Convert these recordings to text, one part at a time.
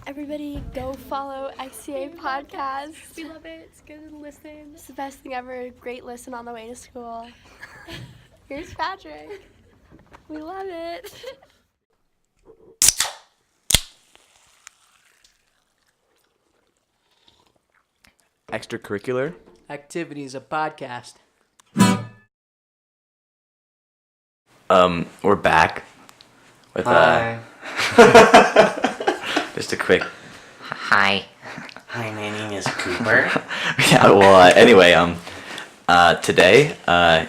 Everybody go follow XCA Podcast. We love it. It's good to listen. It's the best thing ever. Great listen on the way to school. Here's Patrick. We love it. Extracurricular Activities, a podcast. We're back with just a quick Hi. Hi, my name is Cooper. yeah. Well, anyway, today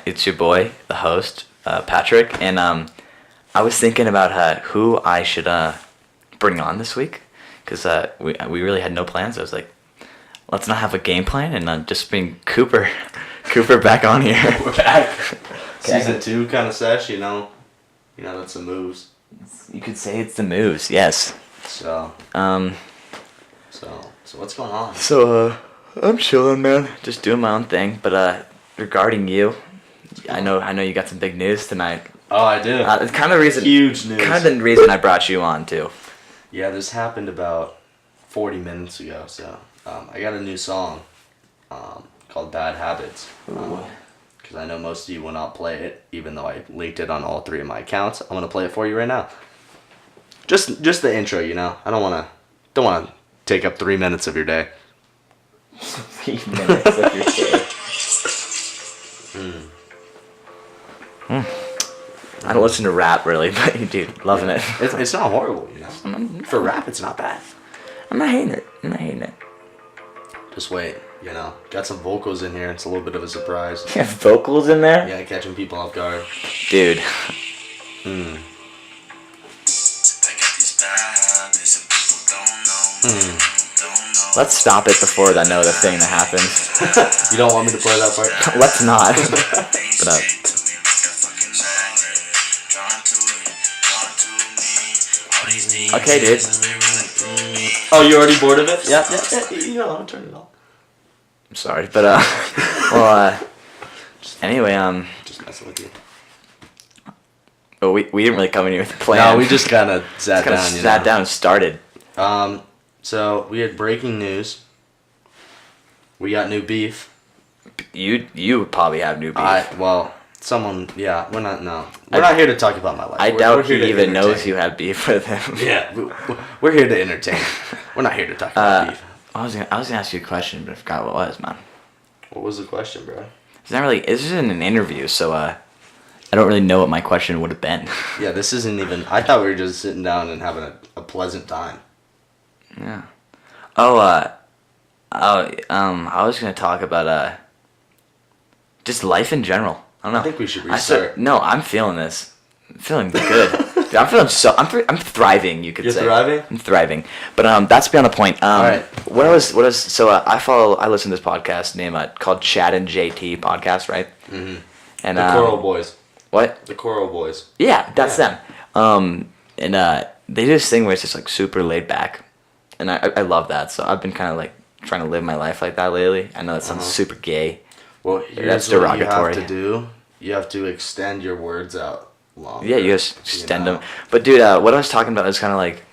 it's your boy, the host, Patrick, and I was thinking about who I should bring on this week because we really had no plans. I was like, let's not have a game plan and just bring Cooper back on here. We're back. Season 2 kind of sesh, you know that's the moves. You could say it's the moves, yes. So what's going on? So I'm chilling, man. Just doing my own thing. But regarding you, I know you got some big news tonight. Oh, I do. It's kind of the reason. Huge news. Kind of the reason I brought you on too. Yeah, this happened about 40 minutes ago. So I got a new song called "Bad Habits." Because I know most of you will not play it, even though I linked it on all 3 of my accounts. I'm gonna play it for you right now. Just the intro, I don't wanna take up 3 minutes of your day. 3 minutes of your day. I don't listen to rap really, but dude, loving it. It's not horrible, For rap, it's not bad. I'm not hating it. Just wait, got some vocals in here. It's a little bit of a surprise. You have vocals in there? Yeah, catching people off guard. Dude. Let's stop it before I know the thing that happens. You don't want me to play that part? Let's not. But, okay, dude. Oh, you already bored of it? Yeah. I'll turn it off. I'm sorry, but anyway, Just messing with you. well, we didn't really come in here with a plan. No, we just kind of sat down and started. So we had breaking news. We got new beef. You probably have new beef. We're not here to talk about my life. I We're doubt here he to even knows entertain. you have beef with him. Yeah, we're here to entertain. We're not here to talk about beef. I was gonna ask you a question, but I forgot what it was, man. What was the question, bro? This isn't an interview, so I don't really know what my question would have been. Yeah, this isn't even. I thought we were just sitting down and having a pleasant time. Yeah. I was gonna talk about just life in general. I don't know. I think we should restart. No, I'm feeling this. I'm feeling good. Dude, I'm thriving. You could You're say. thriving? I'm thriving. But that's beyond the point. All right. I listen to this podcast named called Chad and JT podcast, right? Mm-hmm. And The Coral Boys. What? The Coral Boys. Yeah, that's them. And they do this thing where it's just like super laid back, and I love that. So I've been kind of like trying to live my life like that lately. I know that sounds super gay. Well, That's here's what derogatory. you have to do. You have to extend your words out longer. Yeah, you just extend them. But dude, what I was talking about is kind of like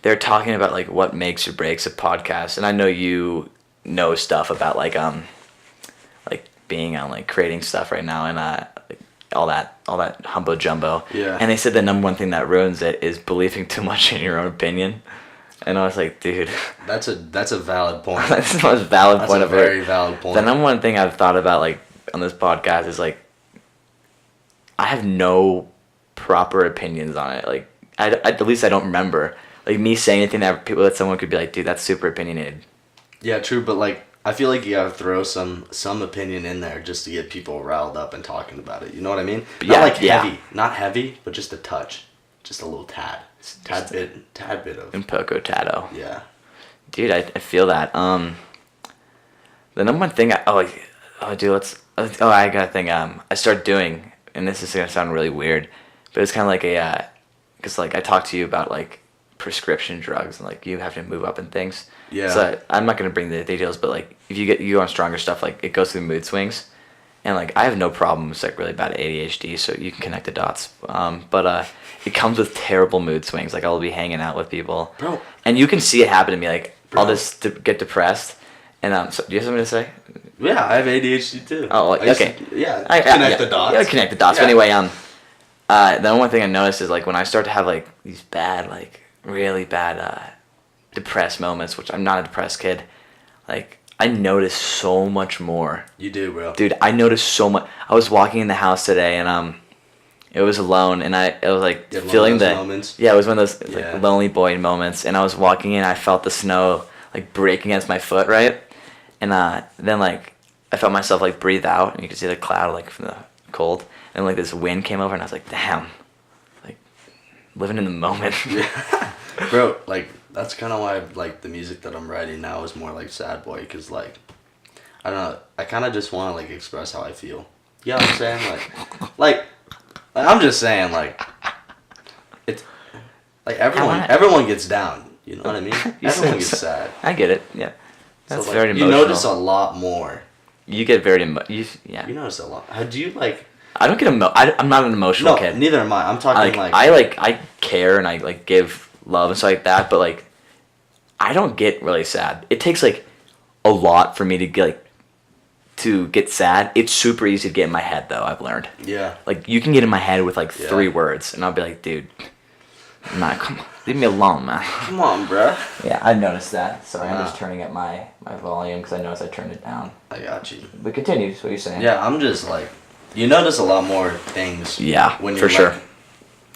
they're talking about like what makes or breaks a podcast, and I know you know stuff about like being on like creating stuff right now and like, all that humbo jumbo. Yeah. And they said the number one thing that ruins it is believing too much in your own opinion. And I was like, dude, That's a valid point. that's the most valid That's point a of very it. valid point. The number one thing I've thought about like on this podcast is like I have no proper opinions on it. Like at least I don't remember like me saying anything that someone could be like, dude, that's super opinionated. Yeah, true, but like I feel like you gotta throw some opinion in there just to get people riled up and talking about it. You know what I mean? Not heavy, but just a touch, just a little tad bit of Un poco tato. yeah. Dude, I feel that. The number one thing I got a thing. I started doing, and this is gonna sound really weird, but it's kind of like because like I talked to you about like prescription drugs and like you have to move up in things. Yeah. So I'm not gonna bring the details, but like if you go on stronger stuff, like it goes through mood swings, and like I have no problem with like really bad ADHD, so you can connect the dots. But it comes with terrible mood swings. Like I'll be hanging out with people, Bro. and you can see it happen to me. Like Bro. I'll just get depressed, and so, do you have something to say? Yeah, I have ADHD too. Oh, I used okay. to- yeah, I connect the dots. Yeah, connect the dots. Yeah. But anyway, the one thing I noticed is like when I start to have like these bad, like really bad, depressed moments, which I'm not a depressed kid, like I notice so much more. You do, bro. Dude, I noticed so much. I was walking in the house today and it was alone and it was like You had one of feeling those the moments? yeah, it was one of those Yeah. like lonely boy moments, and I was walking in, I felt the snow like breaking against my foot, right? And then like I felt myself like breathe out, and you could see the cloud like from the cold, and like this wind came over, and I was like, damn, like living in the moment. Yeah. Bro, like that's kind of why like the music that I'm writing now is more like sad boy, cause like I don't know, I kind of just want to like express how I feel. You know what I'm saying? Like I'm just saying like it's like everyone gets down. You know what I mean? Everyone gets sad. I get it. Yeah, that's So, like, very you emotional. notice a lot more. You get very yeah. You notice a lot. How do you like? I don't get I'm not an emotional No, kid. neither am I. I'm talking I care and I like give love and stuff like that, but like I don't get really sad. It takes like a lot for me to get sad. It's super easy to get in my head though, I've learned. Yeah. Like you can get in my head with like Yeah. 3 words and I'll be like, dude, man, come on, leave me alone, man. Come on, bruh. Yeah, I noticed that. Sorry, I'm just turning up my volume because I noticed I turned it down. I got you. But continue, what are you saying? Yeah, I'm just like, you notice a lot more things. Yeah, when for you're sure. like,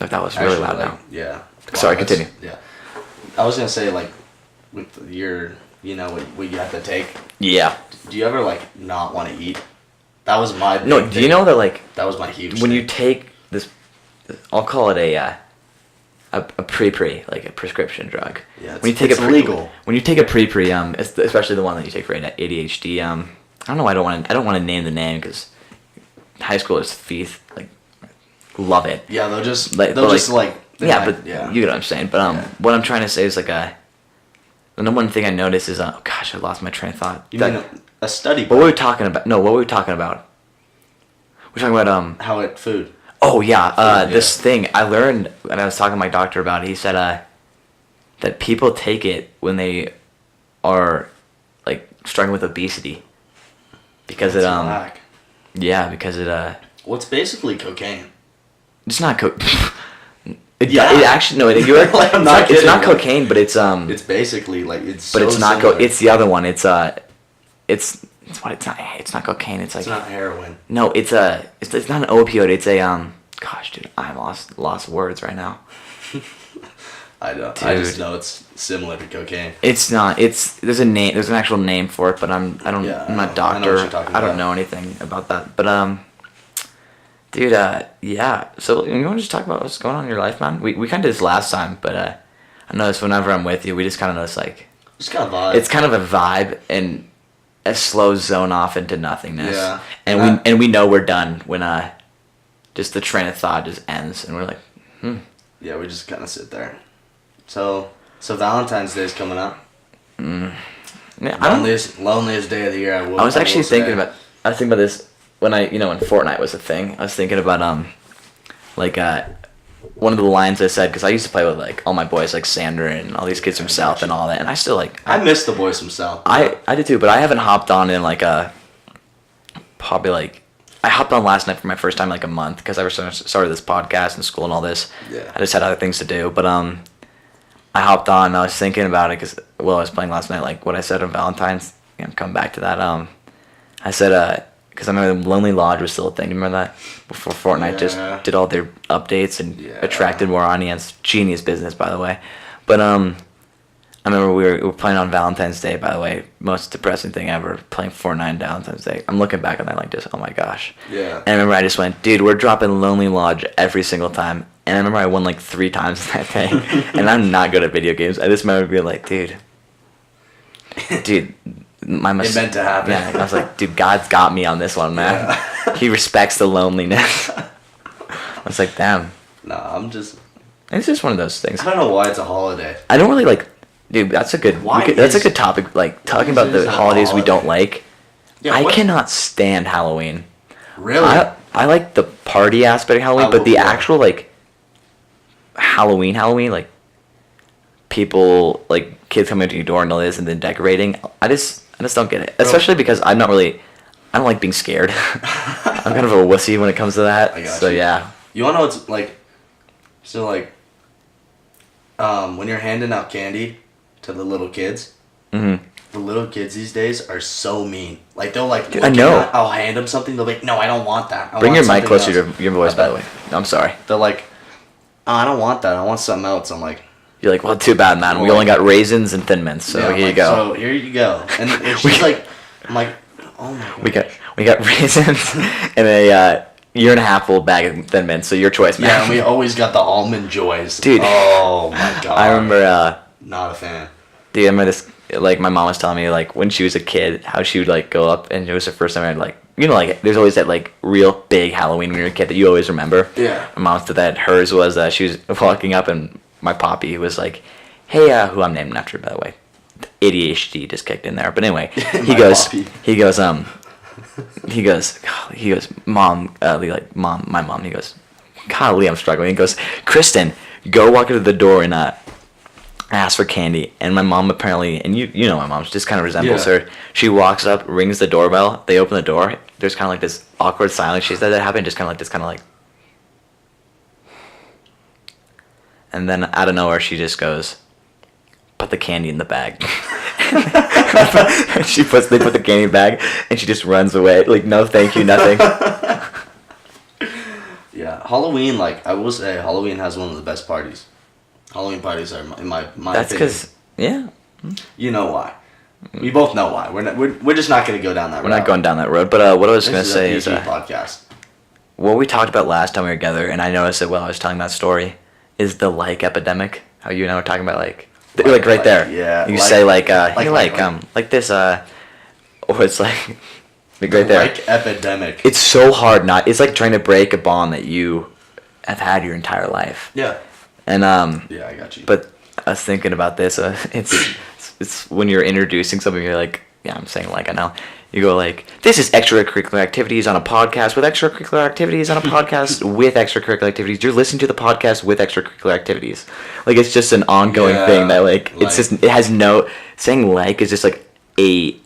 Like, that was really actually, loud like, now. Yeah. Sorry, that's- continue. Yeah. I was gonna say like, with your, you know, what you have to take. Yeah. Do you ever like not want to eat? That was my. Big No, do you thing. know that like That was my huge. when thing. you take this, I'll call it a pre like a prescription drug. Yeah, when you take it's illegal. When you take a pre, especially the one that you take for ADHD, I don't know. I don't want to name the name because high schoolers like love it. Yeah, they'll just Like, they'll but, just like. Yeah, like, but yeah. you get what I'm saying. But Yeah. what I'm trying to say is like the number one thing I noticed is oh gosh, I lost my train of thought. You mean a study? What were we talking about? No, what were we talking about? We're talking about How it food. Oh yeah, Food, this yeah. thing I learned when I was talking to my doctor about it. He said that people take it when they are like struggling with obesity because It's it whack. yeah, because it Well, it's basically cocaine. it's not Yeah. it actually no you're like, Like, I'm it's, not not, it's kidding, not like, cocaine, but it's It's basically like it's. but so it's not similar. it's the other one. It's not cocaine. It's like It's not heroin. no, it's not an opioid. It's a gosh, dude, I lost words right now. I don't. I just Dude. know it's similar to cocaine. It's not. There's an actual name for it, but I'm not I know a what doctor. you're talking I don't about. know anything about that. But dude, yeah. So you want to just talk about what's going on in your life, man? We kind of did this last time, but I notice whenever I'm with you, we just kind of notice like Just kind of vibe. it's kind of a vibe and a slow zone off into nothingness. Yeah. And we know we're done when just the train of thought just ends, and we're like, Yeah, we just kind of sit there. So Valentine's Day's coming up. yeah. I don't. Loneliest day of the year. I was actually thinking about this when when Fortnite was a thing. I was thinking about one of the lines I said because I used to play with like all my boys like Sander and all these kids from South and all that, and I still like I miss the boys from South. I did too, but I haven't hopped on in like probably like I hopped on last night for my first time like a month because I started this podcast and school and all this. Yeah. I just had other things to do, but I hopped on and I was thinking about it because I was playing last night like what I said on Valentine's. I'm coming back to that. I said because I remember the Lonely Lodge was still a thing. Do you remember that? Before Fortnite just Yeah. did all their updates and Yeah. attracted more audience. Genius business, by the way. But I remember we were playing on Valentine's Day, by the way. Most depressing thing ever, playing Fortnite on Valentine's Day. I'm looking back on that like this, oh my gosh. Yeah. And I remember I just went, dude, we're dropping Lonely Lodge every single time. And I remember I won like 3 times that day. And I'm not good at video games. I just remember being like, dude, It meant to happen. Yeah, I was like, dude, God's got me on this one, man. Yeah. He respects the loneliness. I was like, damn. Nah, I'm just. It's just one of those things. I don't know why it's a holiday. I don't really like, dude. That's a good. That's a is- good topic. Like talking why about is the it a holidays we holiday? don't like. Yeah, I what- cannot stand Halloween. Really? I like the party aspect of Halloween, but the actual like Halloween, like people like kids coming to your door and all this and then decorating. I just don't get it. Especially because I don't like being scared. I'm kind of a wussy when it comes to that. I got so you. yeah. You wanna know what's like? So like, when you're handing out candy to the little kids, the little kids these days are so mean. Like they'll like. Dude, I know. I'll hand them something. They'll be like, no, I don't want that. Bring your mic closer to your voice, by the way. No, I'm sorry. They're like, oh, I don't want that. I want something else. I'm like. You're like, well, too bad, man. We only got raisins and Thin Mints, so Yeah, here you like, go. So here you go. And she's like, I'm like, oh my god. We got raisins and a year and a half old bag of Thin Mints. So your choice, man. Yeah, and we always got the almond joys. Dude. Oh my god. I remember. Not a fan. Dude, I remember this. Like my mom was telling me, like when she was a kid, how she would like go up, and it was the first time I'd like, like there's always that like real big Halloween when you're a kid that you always remember. Yeah. My mom said that hers was she was walking up, and my poppy was like, "Hey, who I'm named after, by the way." ADHD just kicked in there, but anyway, he goes, Mom, Mom, my mom. He goes, golly, I'm struggling. He goes, Kristen, go walk into the door and ask for candy. And my mom apparently, and you know my mom, she just kind of resembles her. She walks up, rings the doorbell. They open the door. There's kind of like this awkward silence. She said that happened, just kind of like this, kind of like. And then out of nowhere, she just goes, put the candy in the bag. They put the candy in the bag, and she just runs away. Like, no, thank you, nothing. Yeah, Halloween, like, I will say, Halloween has one of the best parties. Halloween parties are, in my That's opinion. because, yeah. You know why. We both know why. We're just not going to go down that road. We're not going down that road. But what I was going to This say is a is... PG podcast. What we talked about last time we were together, and I noticed it while I was telling that story, is the like epidemic. How you and I were talking about like right there. Yeah. You say like this or it's like right there. Like epidemic. It's so hard not. It's like trying to break a bond that you have had your entire life. Yeah. And Yeah, I got you. But I was thinking about this. It's when you're introducing something, you're like, yeah, I'm saying like I know. You go like, this is extracurricular activities on a podcast with extracurricular activities on a podcast with extracurricular activities. You're listening to the podcast with extracurricular activities. Like, it's just an ongoing thing that, like, it's just, it has no, saying like is just like a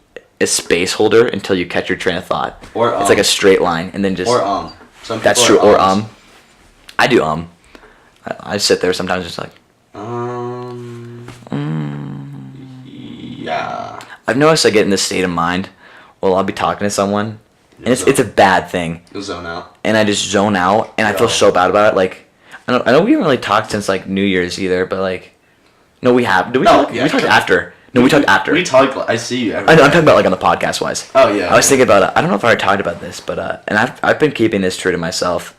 space holder until you catch your train of thought. Or it's like a straight line and then just. Or Some people that's true. Are Or I do I sit there sometimes just like. Yeah. I've noticed I get in this state of mind. Well, I'll be talking to someone, and it's a bad thing. You'll zone out. And I just zone out, and I feel so bad about it. Like, I know we haven't really talked since like New Year's either, but like, no, we have. Did we talk? Yeah, we talked after. No, we talked after. We talked. I see you. I'm talking about like on the podcast wise. Oh yeah. I was thinking about it. I don't know if I already talked about this, but and I've been keeping this true to myself.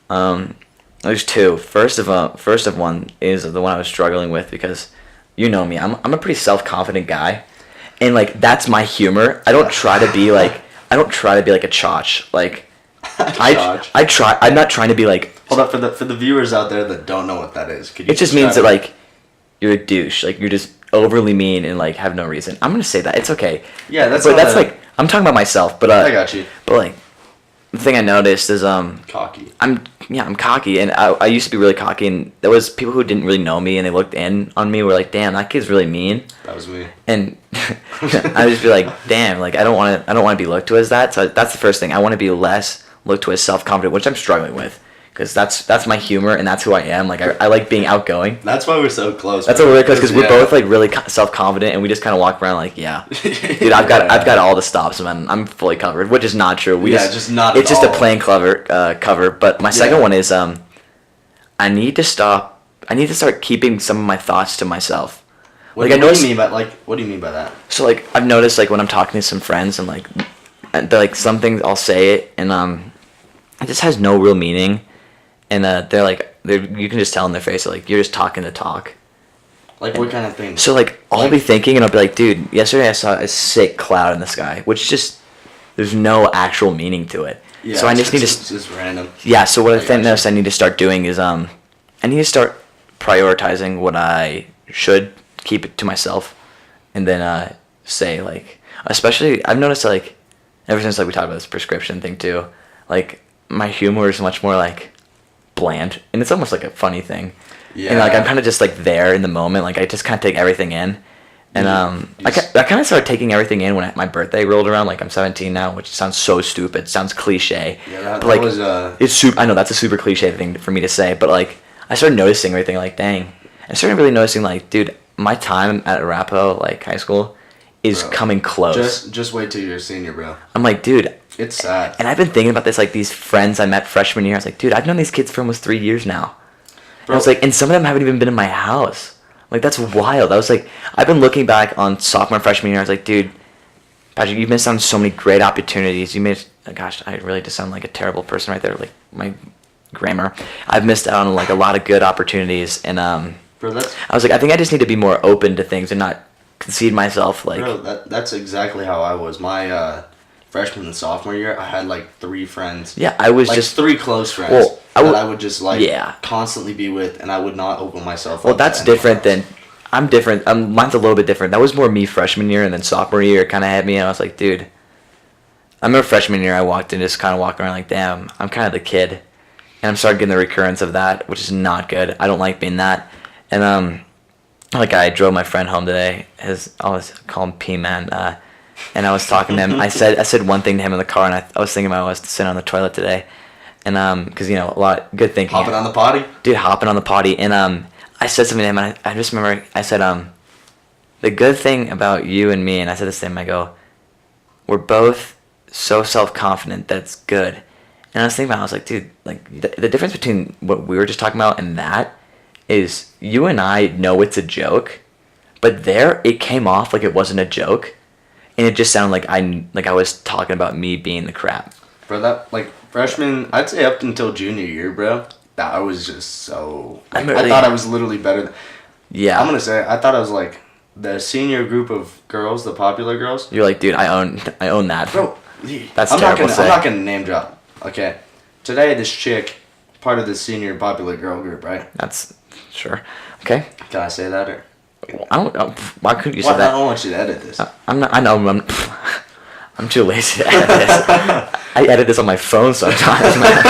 There's two. First of one is the one I was struggling with because, you know me, I'm a pretty self-confident guy. And, like, that's my humor. I don't try to be, like, a chotch. Like, I'm not trying to be, like... Hold up, for the viewers out there that don't know what that is. Could you it just means that, like, you're a douche. Like, you're just overly mean and, like, have no reason. I'm going to say that. It's okay. Yeah, that's like... I'm talking about myself, but... I got you. But, like, the thing I noticed is, Cocky. I'm cocky, and I used to be really cocky, and there was people who didn't really know me, and they looked in on me, were like, damn, that kid's really mean. That was me. And I would just be like, damn, like I don't want to be looked to as that. So that's the first thing. I want to be less looked to as self-confident, which I'm struggling with, because that's my humor and that's who I am. Like I like being outgoing. That's why we're so close. That's what we're close because we're both like really self-confident, and we just kind of walk around like, yeah, dude, I've got all the stops, man. I'm fully covered, which is not true. Just not. It's just a plain cover. But my second one is I need to start keeping some of my thoughts to myself. What do you mean by that? So like I've noticed like when I'm talking to some friends and like they're like some things I'll say it and it just has no real meaning, and you can just tell in their face like you're just talking to talk. Like what kind of things? So like I'll be thinking and I'll be like, dude, yesterday I saw a sick cloud in the sky, which just there's no actual meaning to it. Yeah, so I just need to. It's just random. Yeah. So what I think I need to start doing is I need to start prioritizing what I should keep it to myself, and then say like, especially I've noticed like ever since like we talked about this prescription thing too, like my humor is much more like bland, and it's almost like a funny thing. Yeah. And like I'm kind of just like there in the moment, like I just kind of take everything in. And I kind of started taking everything in when my birthday rolled around. Like I'm 17 now, which sounds so stupid, sounds cliche. Yeah, that but, like, was it's super. I know that's a super cliche thing for me to say, but like I started noticing everything. Like dang, I started really noticing like, dude, my time at Arapahoe, like high school, is coming close. Just wait till you're a senior, bro. I'm like, dude. It's sad. And I've been thinking about this. Like these friends I met freshman year, I was like, dude, I've known these kids for almost 3 years now. And I was like, and some of them haven't even been in my house. Like, that's wild. I was like, I've been looking back on sophomore, freshman year. I was like, dude, Patrick, you've missed on so many great opportunities. You missed, gosh, I really just sound like a terrible person right there. Like, my grammar. I've missed out on, like, a lot of good opportunities. And Bro, I was like, I think I just need to be more open to things and not concede myself. Like, bro, that's exactly how I was. My freshman and sophomore year, I had, like, 3 friends. yeah, I was like, just 3 close friends Well, I would just, like, yeah. constantly be with, and I would not open myself Well, up that's to anyone different else. than I'm different. Mine's a little bit different. That was more me freshman year, and then sophomore year it kind of had me, and I was like, dude. I remember freshman year I walked in, just kind of walking around like, damn, I'm kind of the kid, and I'm starting getting the recurrence of that, which is not good. I don't like being that, and like I drove my friend home today. I always call him P-Man, and I was talking to him. I said one thing to him in the car, and I was thinking about I was sitting on the toilet today, and because you know a lot good thinking. Hopping on the potty? Dude, hopping on the potty, and I said something to him, and I just remember I said, the good thing about you and me, and I said this to him, I go, we're both so self-confident that it's good. And I was thinking about it, I was like, dude, like, the difference between what we were just talking about and that is you and I know it's a joke, but there, it came off like it wasn't a joke, and it just sounded like I was talking about me being the crap. Bro, that, like, freshman, I'd say up until junior year, bro, that I was just so... Like, I thought I was literally better than... Yeah. I'm gonna say, I thought I was, like, the senior group of girls, the popular girls. You're like, dude, I own that. Bro, That's I'm terrible to say. I'm not gonna name drop, okay? Today, this chick, part of the senior popular girl group, right? That's... Sure. Okay. Can I say that, or... I don't know. Why couldn't you say Well, I that? don't want you to edit this. I'm not. I know. I'm too lazy to edit this. I edit this on my phone sometimes, man.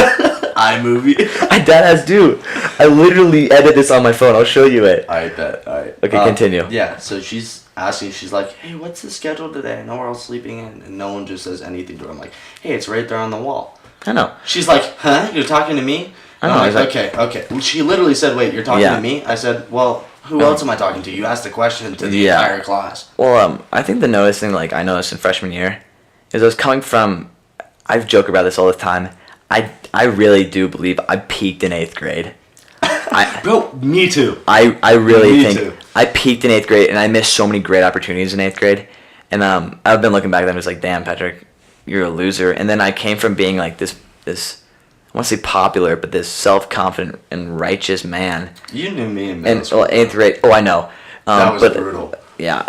iMovie. My dad has do. I literally edit this on my phone. I'll show you it. I bet. Alright. Okay, continue. Yeah, so she's asking, she's like, hey, what's the schedule today? I know we're all sleeping in. And no one just says anything to her. I'm like, hey, it's right there on the wall. I know. She's like, huh? You're talking to me? I know. I'm like, okay. Well, she literally said, wait, you're talking Yeah. to me? I said, well, who else am I talking to? You asked a question to the Yeah. entire class. Well, I think the noticed thing, like I noticed in freshman year, is I was coming from. I've joked about this all the time. I really do believe I peaked in 8th grade. Bro, me too. I really Me think too. I peaked in 8th grade, and I missed so many great opportunities in 8th grade. And I've been looking back at them, just like, damn, Patrick, you're a loser. And then I came from being like this I want to say popular, but this self-confident and righteous man. You knew me in middle And school. 8th grade. Oh, I know. That was but, brutal. Yeah.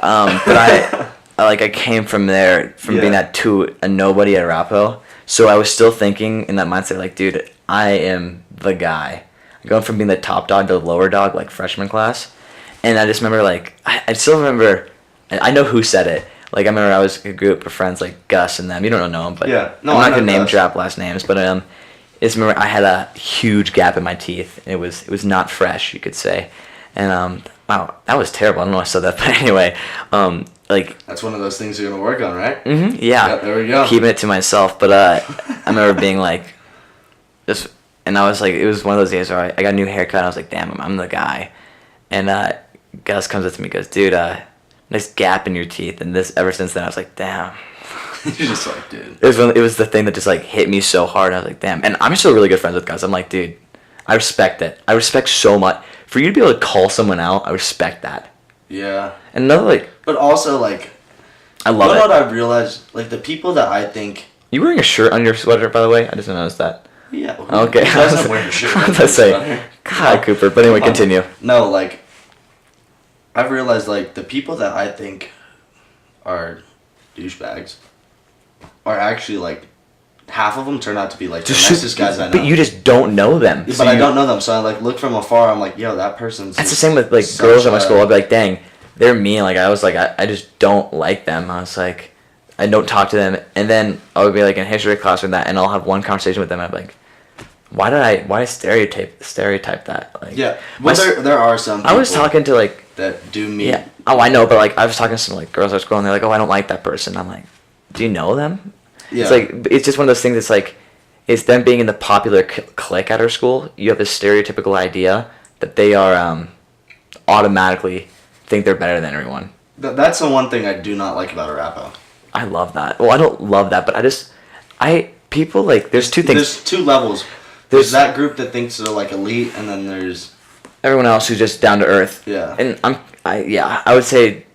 But I came from there, from being that to a nobody at Arapahoe. So I was still thinking in that mindset, like, dude, I am the guy. Going from being the top dog to the lower dog, like freshman class. And I just remember, like, I still remember, and I know who said it. Like, I remember I was a group of friends, like Gus and them. You don't know them, but Yeah. No, I'm I not know going to name Gus. drop last names. But it's remember I had a huge gap in my teeth. It was not fresh, you could say. And, wow, that was terrible. I don't know why I said that. But anyway, like... That's one of those things you're going to work on, right? Mm-hmm, yeah. Yep, there we go. Keeping it to myself. But I remember being like... this, and I was like... It was one of those days where I got a new haircut. And I was like, damn, I'm the guy. And Gus comes up to me and goes, dude, nice gap in your teeth. And ever since then, I was like, damn. You're just like, dude. It was the thing that just like hit me so hard. I was like, damn. And I'm still really good friends with Gus. I'm like, dude, I respect it. I respect so much. For you to be able to call someone out, I respect that. Yeah. And another, like... But also, like... I love you it. know what I've realized? Like, the people that I think... You wearing a shirt on your sweater, by the way? I just noticed that. Yeah. Okay. Who doesn't wear a shirt? I was about to say, God, Cooper. But anyway, continue. No, like... I've realized, like, the people that I think are douchebags are actually, like... Half of them turn out to be, like, the nicest guys I know. But you just don't know them. Yeah, So but I don't know them, so I, like, look from afar, I'm like, yo, that person's... That's the just same with, like, such girls at my a- school. I'd be like, dang, they're mean. Like, I was like, I just don't like them. I was like, I don't talk to them, and then I'll be like in history class or that, and I'll have one conversation with them, and I'm like, why did I stereotype that? Like, Yeah. Well, there are some people I was talking to like, that do meet. yeah, oh, I know, but like, I was talking to some like girls at school, and they're like, oh, I don't like that person. I'm like, do you know them? Yeah. It's like, it's just one of those things that's like, it's them being in the popular clique at our school. You have this stereotypical idea that they are automatically think they're better than everyone. That's the one thing I do not like about Arapahoe. I love that. Well, I don't love that, but people like, there's two things. There's two levels. There's that group that thinks they're like elite, and then there's everyone else who's just down to earth. Yeah. And I would say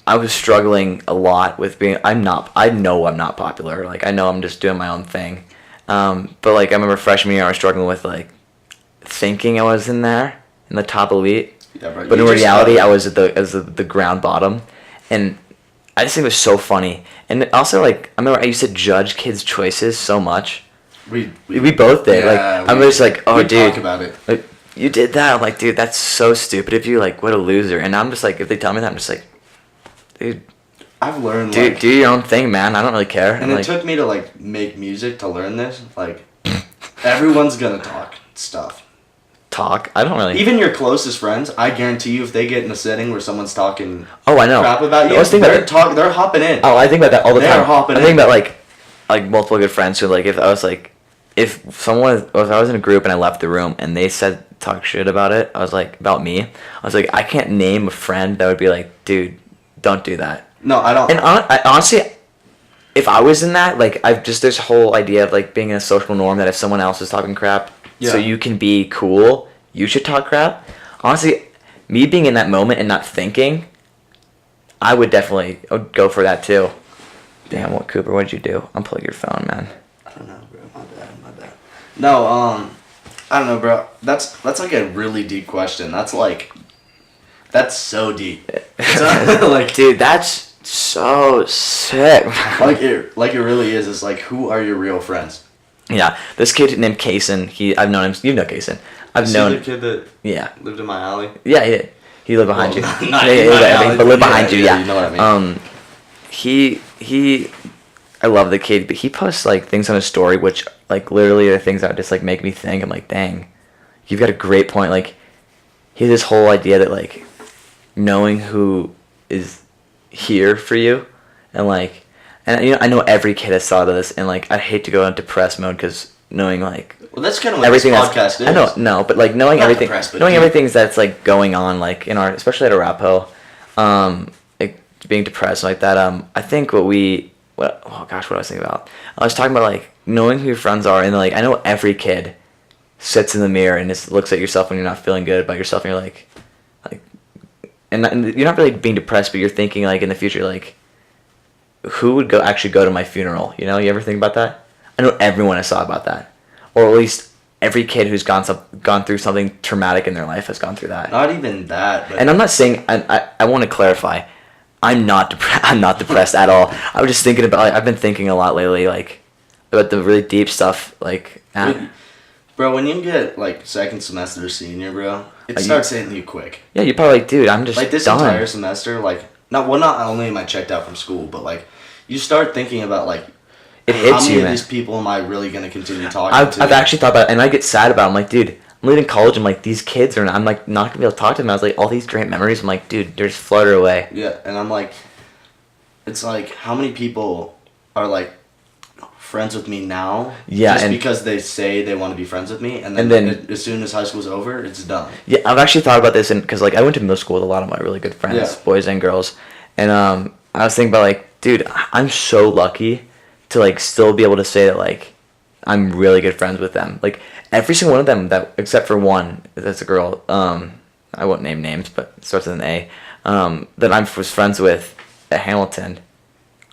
I was struggling a lot with being, I know I'm not popular. Like, I know I'm just doing my own thing. But like, I remember freshman year, I was struggling with like thinking I was in there, in the top elite. Yeah, but in reality, I was at the ground bottom. And I just think it was so funny. And also, like, I remember I used to judge kids' choices so much. We both did. Yeah, like, I'm just like, oh, dude. Talk about it. Like, you did that. I'm like, dude, that's so stupid of you. Like, what a loser. And I'm just like, if they tell me that, I'm just like, dude. I've learned, do your own thing, man. I don't really care. And it took me to, like, make music to learn this. Like, everyone's gonna talk stuff. Talk? I don't really. Even your closest friends, I guarantee you, if they get in a setting where someone's talking I know. crap about you, I was thinking about they're hopping in. Oh, I think about that all the time. They're hopping I think in. about, like multiple good friends who, like, if I was in a group and I left the room and they talk shit about it, I was like, about me, I was like, I can't name a friend that would be like, dude, don't do that. No, I don't. And I honestly, if I was in that, like, there's this whole idea of, like, being in a social norm that if someone else is talking crap, so you can be cool, you should talk crap. Honestly, me being in that moment and not thinking, I would definitely go for that too. Damn, Cooper, what did you do? Unplug your phone, man. I don't know, bro. My bad. No, I don't know, bro. That's like a really deep question. That's so deep. Like, dude, that's so sick. like it really is. It's like, who are your real friends? Yeah, this kid named Kaysen. I've known him. You know Kaysen. I've known the kid that lived in my alley. Yeah, he did. He lived behind you. Not in my alley, but lived behind you. Yeah. You know what I mean. He. I love the kid, but he posts like things on his story, which like literally are things that just like make me think. I'm like, dang, you've got a great point. Like, he has this whole idea that like knowing who is here for you, and like, and you know, I know every kid has thought of this, and like, I hate to go into depressed mode because knowing like. Well, that's kind of what this podcast is. I know, no, but like knowing Not everything, depressed, but knowing deep. everything that's like going on, like in our, especially at Arapahoe, like being depressed like that. I think what I was thinking about. I was talking about like knowing who your friends are, and like I know every kid sits in the mirror and just looks at yourself when you're not feeling good about yourself, and you're like, and you're not really being depressed, but you're thinking like in the future, like, who would actually go to my funeral? You know, you ever think about that? I know everyone has thought about that, or at least every kid who's gone through something traumatic in their life has gone through that. Not even that. But and I'm not saying I want to clarify. I'm not depressed at all. I was just thinking about. I've been thinking a lot lately, like about the really deep stuff. Like, bro, when you get like second semester senior, bro, it starts hitting you quick. Yeah, you're probably like, dude, I'm just like this done. Entire semester. Like, not only am I checked out from school, but like, you start thinking about like, it hits how many you, of man. these people am I really gonna continue talking to? I've actually thought about it, and I get sad about it. I'm like, dude, I'm leaving college, and like these kids I'm like not gonna be able to talk to them. I was like, all these great memories. I'm like, dude, they're just flutter away. Yeah, and I'm like, it's like, how many people are like friends with me now? Yeah, just and because they say they want to be friends with me, and then as soon as high school's over, it's done. Yeah, I've actually thought about this, and because like I went to middle school with a lot of my really good friends, boys and girls, and I was thinking about like, dude, I'm so lucky to like still be able to say that like I'm really good friends with them. Like every single one of them, that except for one, that's a girl. I won't name names, but it starts with an A. That I was friends with at Hamilton.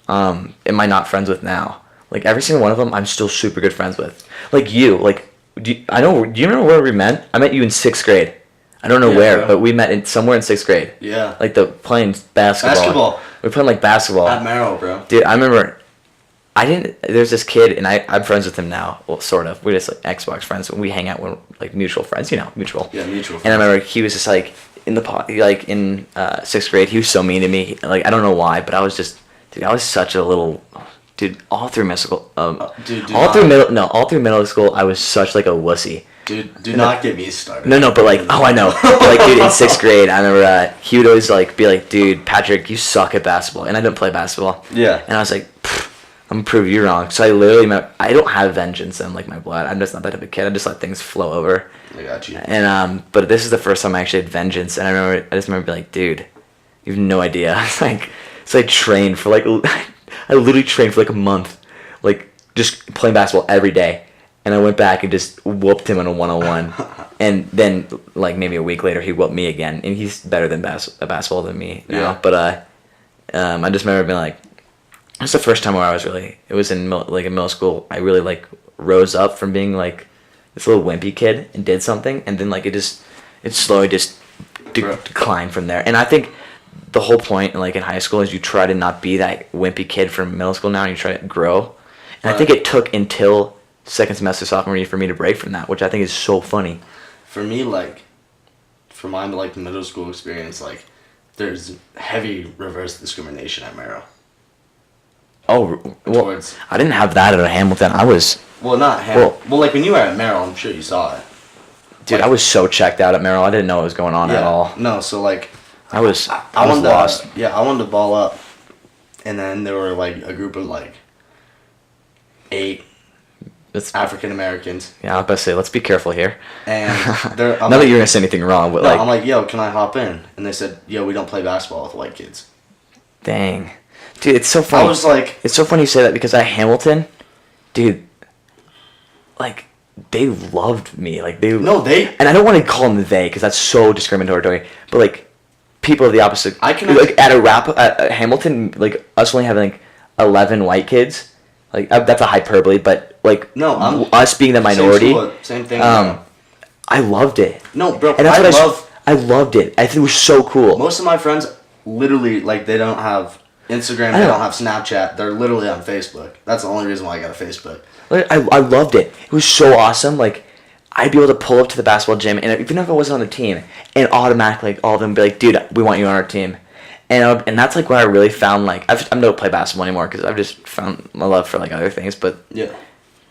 Am I not friends with now? Like every single one of them, I'm still super good friends with. Like you, like do you remember where we met? I met you in 6th grade. I don't know where, but we met somewhere in 6th grade. Yeah. Like playing basketball. We were playing like basketball. At Merrill, bro. Dude, I remember. There's this kid, and I'm friends with him now. Well, sort of. We're just like Xbox friends. We hang out with like mutual friends, mutual. Yeah, mutual friends. And I remember he was just like in 6th grade. He was so mean to me. Like I don't know why, but I was just Dude, I was such a little... Dude, all through middle school... all through middle school, I was such, like, a wussy. Dude, do not get me started. No, but, like... Oh, I know. But, like, dude, in 6th grade, I remember he would always, like, be like, dude, Patrick, you suck at basketball. And I didn't play basketball. Yeah. And I was like, I'm going to prove you wrong. So I literally... I don't have vengeance in, like, my blood. I'm just not that type of kid. I just let things flow over. I got you. And, but this is the first time I actually had vengeance. And I just remember being like, dude, you have no idea. So I trained for, like... I literally trained for like a month, like just playing basketball every day, and I went back and just whooped him in a 1-on-1, and then like maybe a week later he whooped me again, and he's better than basketball than me, you know. But I just remember being like, it's the first time where I was really, it was in middle school, I really like rose up from being like this little wimpy kid and did something, and then like it slowly just declined from there, and I think. The whole point, like in high school, is you try to not be that wimpy kid from middle school now, and you try to grow. And I think it took until second semester sophomore year for me to break from that, which I think is so funny. For me, like, for my like middle school experience, like, there's heavy reverse discrimination at Merrill. Oh, well, I didn't have that at Hamilton. I was... Well, not Hamilton. Well, like when you were at Merrill, I'm sure you saw it. Dude, like, I was so checked out at Merrill. I didn't know what was going on at all. No, so like... I was lost. I wanted to ball up, and then there were like a group of like 8 African Americans. Yeah, I was about to say, let's be careful here. And not that you're gonna say anything wrong, but I'm like, yo, can I hop in? And they said, yo, we don't play basketball with white kids. Dang, dude, it's so funny. I was like, it's so funny you say that because at Hamilton, dude, like they loved me, like they. No, they. And I don't want to call them they because that's so discriminatory, but like. People of the opposite. I can like at Hamilton, like us only having like 11 white kids, like that's a hyperbole, but like us being the minority. Same thing. I loved it. No, bro, and that's I loved it. I think it was so cool. Most of my friends, literally, like they don't have Instagram, they don't have Snapchat. They're literally on Facebook. That's the only reason why I got a Facebook. Like, I loved it. It was so awesome. Like. I'd be able to pull up to the basketball gym, and even if I wasn't on the team, and automatically, like, all of them would be like, dude, we want you on our team. And that's, like, where I really found, like, I don't play basketball anymore because I've just found my love for, like, other things. But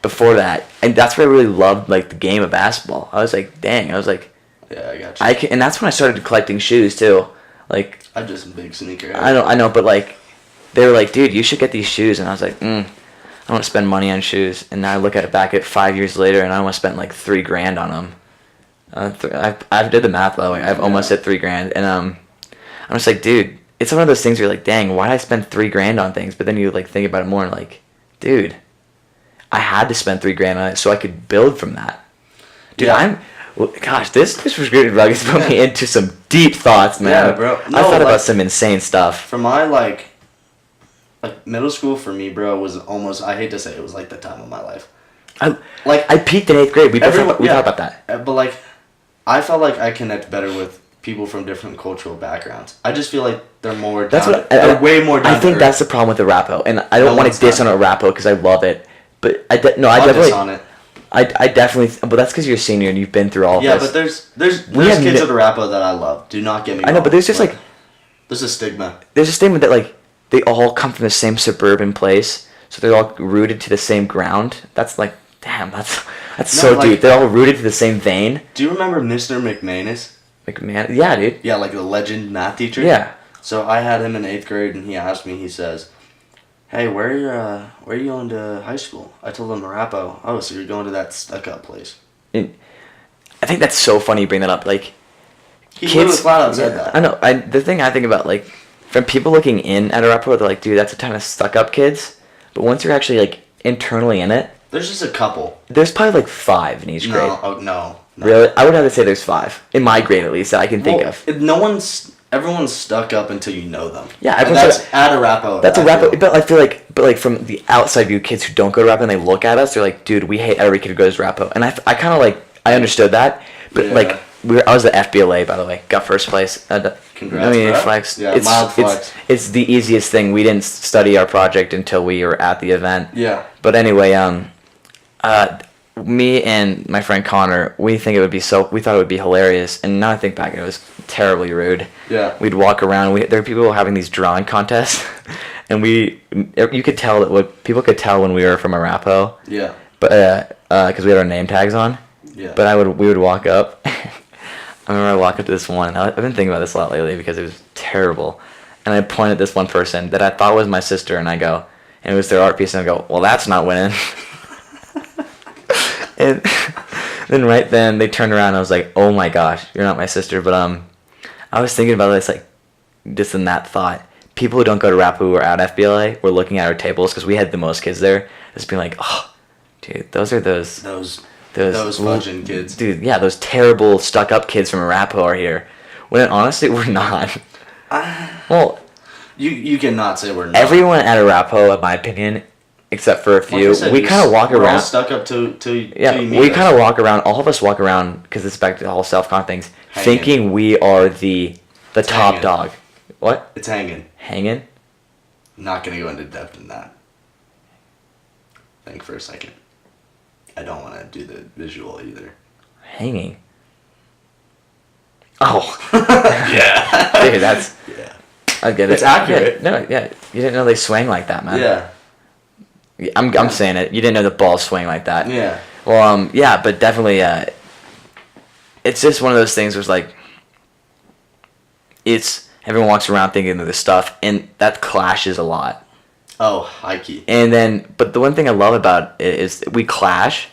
before that, and that's where I really loved, like, the game of basketball. I was like, dang. I was like, yeah, I got you. And that's when I started collecting shoes, too. Like, I'm just a big sneaker. I know, but, like, they were like, dude, you should get these shoes. And I was like, I want to spend money on shoes, and now I look at it back at 5 years later, and I almost spent like $3,000 on them. I did the math by the way. I've almost hit $3,000, and I'm just like, dude, it's one of those things where you're like, dang, why did I spend $3,000 on things? But then you like think about it more, and like, dude, I had to spend $3,000 on it so I could build from that. Dude, gosh, this was great. It's put me into some deep thoughts, man. Yeah, bro. No, I thought about some insane stuff. For my like middle school for me, bro, was almost, I hate to say it, was like the time of my life. I peaked in 8th grade. We talked about that. But like, I felt like I connect better with people from different cultural backgrounds. I just feel like they're more they're way more down I think that's the problem with the Rapo, and I don't want to diss on a Rapo because I love it, but I definitely diss on it. I definitely, but that's because you're a senior and you've been through all of this. Yeah, but there's kids of the Rapo that I love. Do not get me wrong. I know, but there's just like there's a stigma. There's a stigma that like. They all come from the same suburban place, so they're all rooted to the same ground. That's like, damn, that's so deep. They're all rooted to the same vein. Do you remember Mr. McManus? Yeah, dude. Yeah, like the legend math teacher? Yeah. So I had him in 8th grade, and he asked me, he says, hey, where are you going to high school? I told him Arapahoe. Oh, so you're going to that stuck-up place. I think that's so funny you bring that up. Like, he literally flat out said that. I know. The thing I think about, like, from people looking in at Arapahoe, they're like, dude, that's a ton of stuck-up kids. But once you're actually, like, internally in it... There's just a couple. There's probably, like, 5 in each grade. No. Really? I would have to say there's 5. In my grade, at least, that I can think of. Everyone's stuck up until you know them. Yeah, that's at Arapahoe. That's Arapahoe. But I feel like, from the outside view, kids who don't go to Arapahoe and they look at us, they're like, dude, we hate every kid who goes to Arapahoe. And I kind of, like, I understood that. But, like... I was the FBLA, by the way. Got first place. Congrats, I mean, flex. Yeah, mild flex. It's the easiest thing. We didn't study our project until we were at the event. Yeah. But anyway, me and my friend Connor, we thought it would be hilarious, and now I think back, it was terribly rude. Yeah. We'd walk around. There were people having these drawing contests, and you could tell that what people could tell when we were from Arapahoe. Yeah. But because we had our name tags on. Yeah. But we would walk up. I remember I walked up to this one, and I've been thinking about this a lot lately because it was terrible. And I pointed at this one person that I thought was my sister, and I go, and it was their art piece, and I go, well, that's not winning. And then right then they turned around, and I was like, oh my gosh, you're not my sister. But I was thinking about this, like, just in that thought. People who don't go to Rapu or at FBLA were looking at our tables because we had the most kids there, just being like, oh, dude, those fudging kids. Dude, yeah, those terrible stuck-up kids from Arapahoe are here. When honestly, we're not. Well, you cannot say we're not. everyone at Arapahoe, in my opinion, except for a few, Like I said, we kind of walk we're around. all stuck up to Yeah, you meet we us. kind of walk around. All of us walk around because it's back to the whole self-con things, Hanging. thinking we are the top hanging. dog. What? It's hanging. Hanging? Not gonna go into depth in that. Think for a second. I don't want to do the visual either. Hanging. Oh. Yeah. Dude, that's. Yeah. I get it. It's accurate. Yeah, no, yeah. You didn't know they swang like that, man. Yeah. I'm saying it. You didn't know the balls swing like that. Yeah. Well, yeah, but definitely, it's just one of those things where it's like, everyone walks around thinking of this stuff, and that clashes a lot. Oh, high key. And then, but the one thing I love about it is we clash,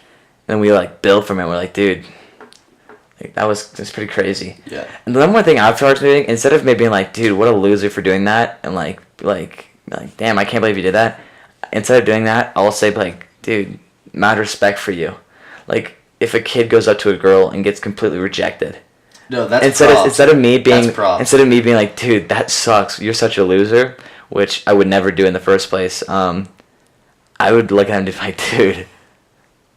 and we like build from it. We're like, dude, like, that's pretty crazy. Yeah. And the one more thing I've started doing, instead of maybe being like, dude, what a loser for doing that, and like, damn, I can't believe you did that. Instead of doing that, I'll say like, dude, mad respect for you. Like, if a kid goes up to a girl and gets completely rejected, No, that's instead of me being like, dude, that sucks, you're such a loser, which I would never do in the first place. I would look at him and be like, dude,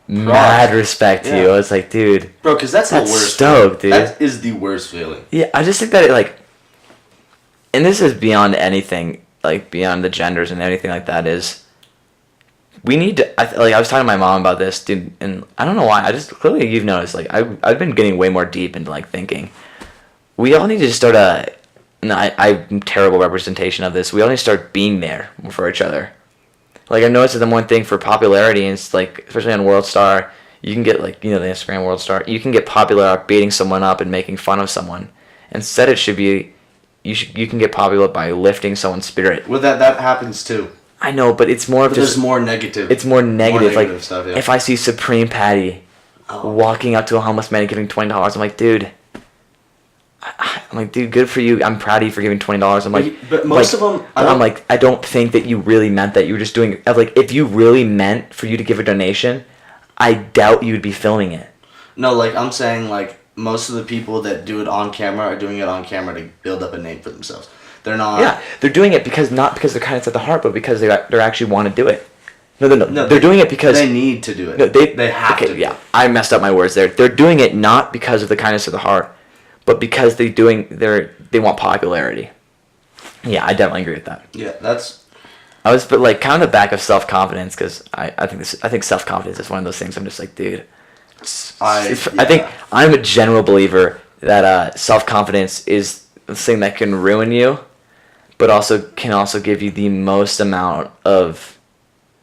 mad respect to you. I was like, dude, bro, because that's the worst. Stoked, dude. That is the worst feeling. Yeah, I just think that it, like, and this is beyond anything, like beyond the genders and anything like that, is we need to, I was talking to my mom about this, dude, and I don't know why, clearly you've noticed, like, I've been getting way more deep into, like, thinking. We all need to start I'm terrible representation of this, we all need to start being there for each other. Like, I've noticed that the one thing for popularity, and it's, like, especially on World Star, you can get, like, you know, the Instagram World Star, you can get popular beating someone up and making fun of someone. Instead, it should be, you can get popular by lifting someone's spirit. Well, that happens too. I know, but it's more of But just... there's more negative. It's more negative. Like, stuff, yeah. if I see Supreme Patty walking up to a homeless man and giving $20, I'm like, dude... good for you. I'm proud of you for giving $20. I'm like... But most of them... I don't think that you really meant that. You were just doing... Like, if you really meant for you to give a donation, I doubt you would be filming it. No, like, I'm saying, like, most of the people that do it on camera are doing it on camera to build up a name for themselves. They're not... Yeah, they're doing it not because they're kind of at the heart, but because they actually want to do it. No, they're doing it because... They need to do it. No, they have to. Yeah, I messed up my words there. They're doing it not because of the kindness of the heart, but because they want popularity. Yeah, I definitely agree with that. Yeah, that's... But like kind of the back of self-confidence, because I think self-confidence is one of those things. I'm just like, dude. I think I'm a general believer that self-confidence is the thing that can ruin you, but can also give you the most amount of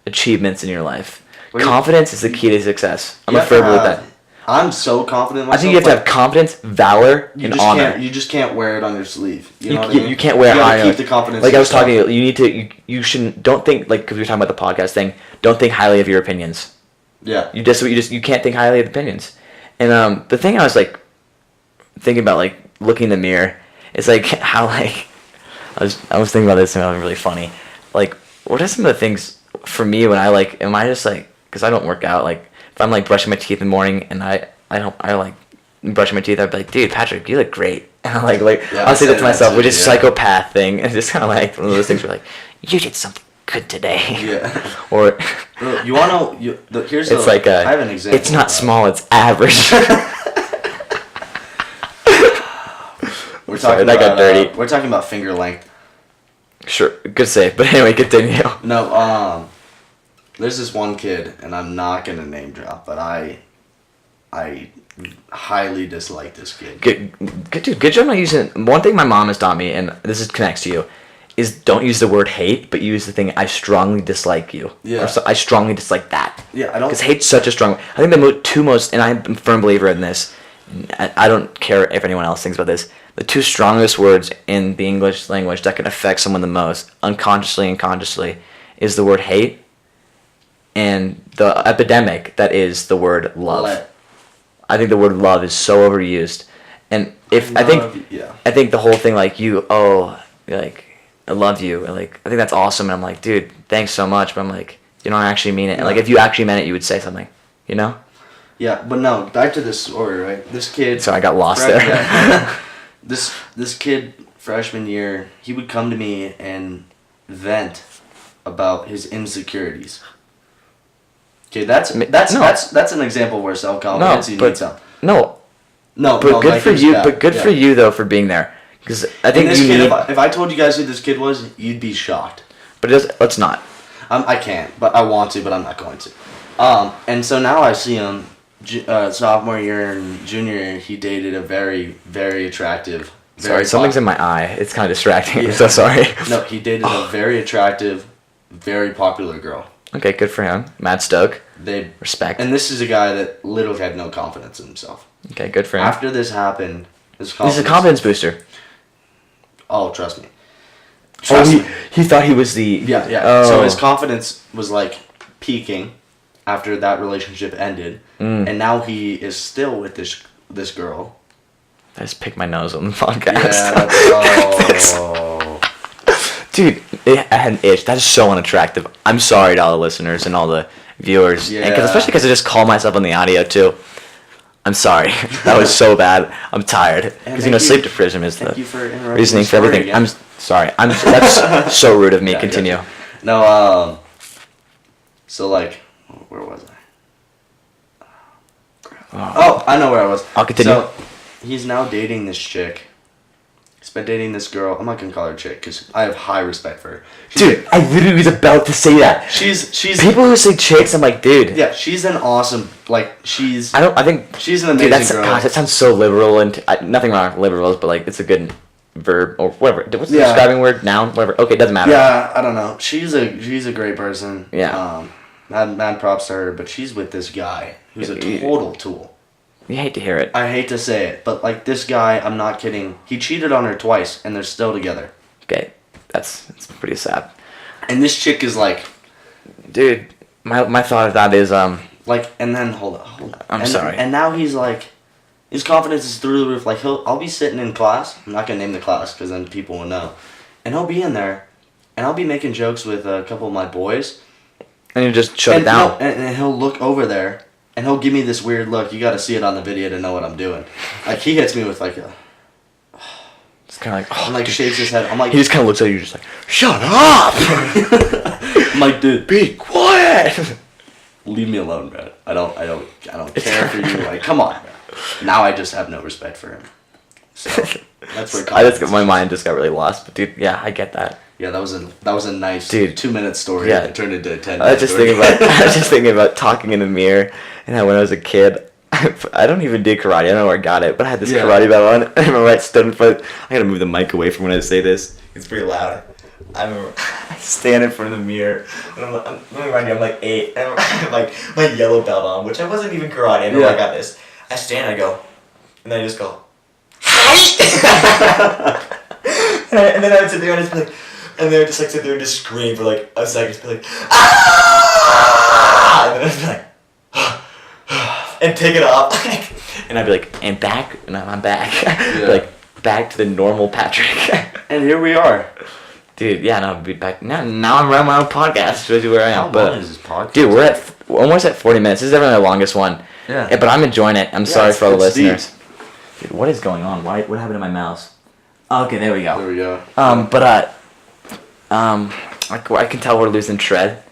achievements in your life. Confidence is the key to success. I'm a firm believer with that. I'm so confident in myself. I think you have to have confidence, valor, and honor. You just can't wear it on your sleeve. You know what I mean? You can't wear you high. You keep the confidence. Like I was talking, you shouldn't. Don't think like because we were talking about the podcast thing. Don't think highly of your opinions. Yeah. You can't think highly of opinions. And the thing I was like thinking about, like looking in the mirror, is like how like I was thinking about this and it was really funny. Like, what are some of the things for me when I like? Am I just like, because I don't work out, like. If I'm like brushing my teeth in the morning and I like brushing my teeth, I'd be like, dude, Patrick, you look great. And I'm I'll say that to myself, which is psychopath thing, and just kind of like one of those things where like, you did something good today. Yeah. Or you wanna here's it's like I have an example. It's not small, it's average. We're Sorry, talking that about, got dirty. We're talking about finger length. Sure, good save. But anyway, continue. No, there's this one kid, and I'm not gonna name drop, but I highly dislike this kid. Good job not using. One thing my mom has taught me, and connects to you, is don't use the word hate, but use the thing I strongly dislike you. Yeah. Or so, I strongly dislike that. Yeah, I don't. Because hate's such a strong. I think the two most, and I'm a firm believer in this. I don't care if anyone else thinks about this. The two strongest words in the English language that can affect someone the most, unconsciously and consciously, is the word hate and the epidemic that is the word love. I think the word love is so overused, and I think the whole thing like I love you, and like I think that's awesome, and I'm like, dude, thanks so much, but I'm like, you don't actually mean it, and like if you actually meant it, you would say something, you know? Yeah, but no, back to this story, right? This kid. So I got lost there. Yeah. This kid, freshman year, he would come to me and vent about his insecurities. Okay, that's an example where self-confidence you need some. No, but no, good like for you. yeah, But good yeah. for you though for being there, because I think And this you kid, need. if I told you guys who this kid was, you'd be shocked. But let's not. I can't, but I want to, but I'm not going to. And so now I see him, sophomore year and junior year, he dated a very, very attractive. Sorry, something's in my eye. It's kind of distracting. I'm so sorry. No, he dated a very attractive, very popular girl. Okay, good for him. Mad Stoke. They Respect. And this is a guy that literally had no confidence in himself. Okay, good for him. After this happened, He's a confidence booster. Oh, trust me. He thought he was the. Yeah. Oh. So his confidence was like peaking after that relationship ended, and now he is still with this girl. I just picked my nose on the podcast. Yeah. Dude, I had an itch. That is so unattractive. I'm sorry to all the listeners and all the viewers. Yeah. And especially because I just call myself on the audio, too. I'm sorry. That was so bad. I'm tired. Because, sleep deprivation is the reasoning for everything. Again. I'm sorry. That's so rude of me. Continue. Yeah. No, so, like, where was I? Oh, I know where I was. I'll continue. So, he's now dating this chick. He's been dating this girl. I'm not gonna call her chick because I have high respect for her. Dude, I literally was about to say that. She's People who say chicks, I'm like, dude. Yeah, she's an awesome. Like she's. I think she's an amazing girl. Gosh, that sounds so liberal and nothing wrong with liberals, but like it's a good verb or whatever. What's the describing word? Noun? Whatever. Okay, it doesn't matter. Yeah, I don't know. She's a great person. Yeah. Mad props to her, but she's with this guy who's a total tool. You hate to hear it. I hate to say it, but like this guy, I'm not kidding. He cheated on her twice, and they're still together. Okay, that's pretty sad. And this chick is like, dude, my thought of that is like, and then hold on. I'm sorry. And now he's like, his confidence is through the roof. Like I'll be sitting in class. I'm not gonna name the class because then people will know. And he'll be in there, and I'll be making jokes with a couple of my boys. And you just shut it down. No, and he'll look over there. And he'll give me this weird look. You got to see it on the video to know what I'm doing. Like he hits me with like a. It's kind of like. And like shakes his head. I'm like. He just kind of looks at you, just like, shut up. I'm like, dude, be quiet. Leave me alone, bro. I don't care for you. Like, come on, bro. Now I just have no respect for him. So that's where. My mind just got really lost. But dude, yeah, I get that. Yeah, that was a nice 2-minute story. Yeah. It turned into a 10-minute I was just thinking about talking in the mirror and how when I was a kid, I don't even do karate. I don't know where I got it, but I had this karate belt on. I remember I stood in front. I gotta move the mic away from when I say this. It's pretty loud. I remember I stand in front of the mirror and I'm like 8 and I have like my yellow belt on, which I wasn't even karate. I know I got this. I stand and I go, and then I just go, and then I would sit there and just be like. And they would just like sit there and just scream for like a second, just be like, ah! And then I'd be like, and take it off. And I'd be like, and back, and I'm back. Yeah. Like, back to the normal Patrick. And here we are. Dude, yeah, no, I'll be back. Now I'm running my own podcast, shows you where I am. How long is this podcast? Dude, we're almost at 40 minutes. This is definitely the longest one. Yeah. But I'm enjoying it. I'm sorry for all the it's deep. listeners. Dude, what is going on? What happened to my mouse? Okay, there we go. There we go. I can tell we're losing tread.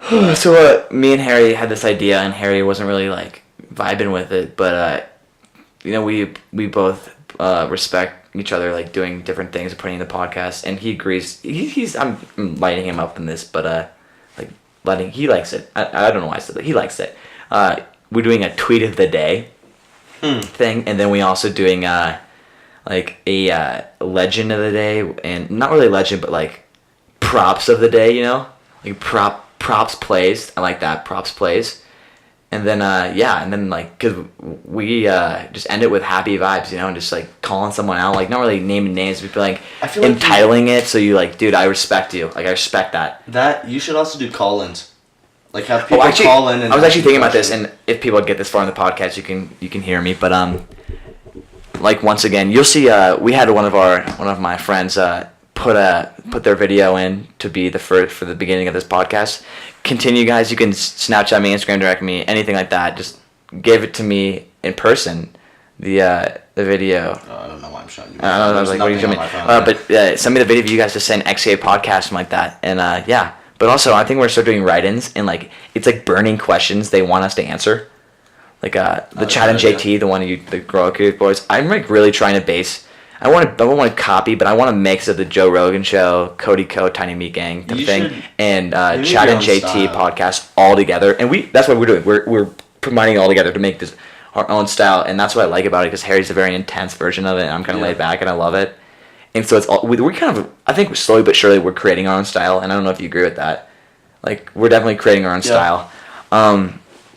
So me and Harry had this idea, and Harry wasn't really like vibing with it, but we both respect each other, like doing different things and putting in the podcast, and he agrees. I'm lighting him up in this, but he likes it. I don't know why I said that. He likes it. We're doing a tweet of the day thing, and then we also doing like a legend of the day, and not really legend, but like props of the day, you know, like props plays. I like that, props plays. And then and then like, cause we just end it with happy vibes, you know, and just like calling someone out, like not really naming names, but like entitling it. So you like, dude, I respect you. Like I respect that. That you should also do call-ins. Like have people call in. And I was actually thinking about this, and if people get this far in the podcast, you can hear me. But like once again, you'll see. We had one of my friends put their video in to be the first for the beginning of this podcast. Continue, guys. You can Snapchat me, Instagram direct me, anything like that. Just give it to me in person. The video. Oh, I don't know why I'm showing you. I don't know. I was like, what are you doing? But send me the video of you guys just saying XCA-Pod, something like that. And yeah. But also, I think we're start doing write-ins, and like it's like burning questions they want us to answer. Like the Chad and JT, the one of you, the Grow Creative Boys. I'm like really trying to base. I don't want to copy, but I want to mix of the Joe Rogan Show, Cody Co, Tiny Meat Gang type thing, and Chad and JT podcast all together. And that's what we're doing. We're combining it all together to make this our own style, and that's what I like about it, because Harry's a very intense version of it, and I'm kind of laid back, and I love it. And so it's all we're kind of, I think slowly but surely we're creating our own style, and I don't know if you agree with that. Like we're definitely creating our own style,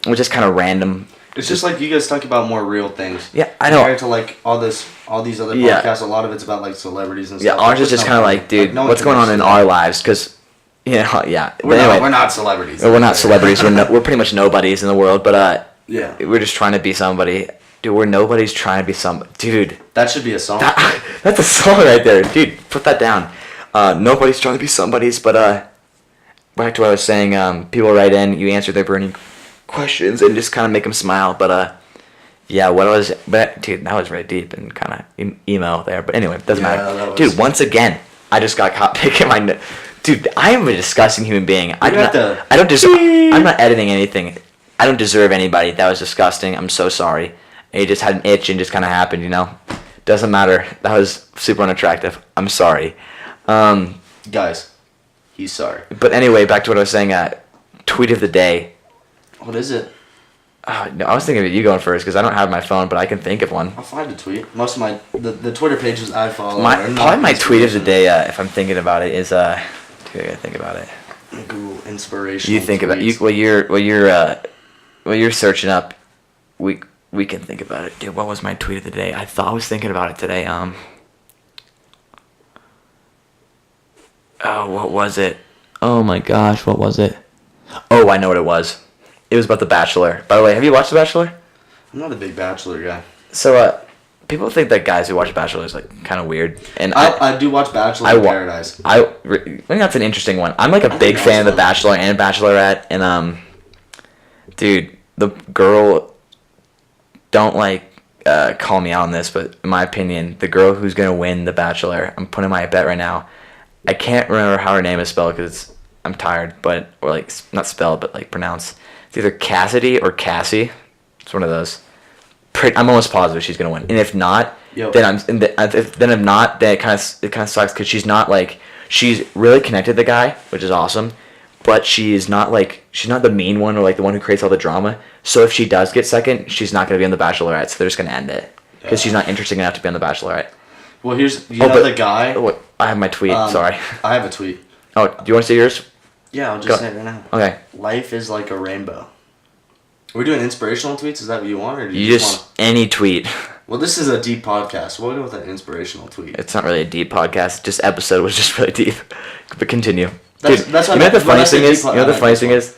which is kind of random. It's just like you guys talk about more real things. Yeah, I know. Compared to like all these other podcasts, a lot of it's about like celebrities and stuff. Yeah, ours is just kind of like, dude, what's going on in our lives? Because, We're not celebrities. We're not celebrities. We're pretty much nobodies in the world. But we're just trying to be somebody. Dude, we're nobody's trying to be somebody. Dude, that should be a song. That's a song right there, dude. Put that down. Nobody's trying to be somebody's. But back to what I was saying. People write in. You answer their burning questions and just kind of make them smile. But dude, that was really deep and kind of emo there. But anyway, it doesn't matter. Dude, once again, I just got caught picking my. Dude, I am a disgusting human being. I'm not editing anything. I don't deserve anybody. That was disgusting. I'm so sorry. It just had an itch and just kind of happened, you know. Doesn't matter. That was super unattractive. I'm sorry. Guys, he's sorry. But anyway, back to what I was saying. Tweet of the day. What is it? No, I was thinking of you going first because I don't have my phone, but I can think of one. I'll find a tweet. Most of the Twitter pages I follow. Probably my tweet of the day, if I'm thinking about it, is I gotta think about it. Google inspiration. You think about while you're searching up. We can think about it, dude. What was my tweet of the day? I was thinking about it today. What was it? Oh my gosh, what was it? Oh, I know what it was. It was about The Bachelor. By the way, have you watched The Bachelor? I'm not a big Bachelor guy. So, people think that guys who watch Bachelor is like kind of weird, and I do watch Bachelor in Paradise. I think that's an interesting one. I'm like a big fan of The Bachelor and Bachelorette, and dude, the girl, don't call me out on this, but in my opinion, the girl who's gonna win The Bachelor, I'm putting my bet right now. I can't remember how her name is spelled because I'm tired, or like not spelled, but like pronounced. It's either Cassidy or Cassie. It's one of those. I'm almost positive she's gonna win, and if not, then if not, then it kind of sucks because she's really connected to the guy, which is awesome, but she's not the mean one or like the one who creates all the drama. So if she does get second, she's not gonna be on The Bachelorette, so they're just gonna end it because she's not interesting enough to be on The Bachelorette. Well, the guy. Oh, I have my tweet. Sorry. I have a tweet. Oh, do you want to say yours? Yeah, I'll just say it right now. Okay. Life is like a rainbow. Are we doing inspirational tweets? Is that what you want? Or do you just want any tweet. Well, this is a deep podcast. We'll go with an inspirational tweet. It's not really a deep podcast. This episode was just really deep. But continue. That's you know what the funniest thing is? You know what the funniest thing is?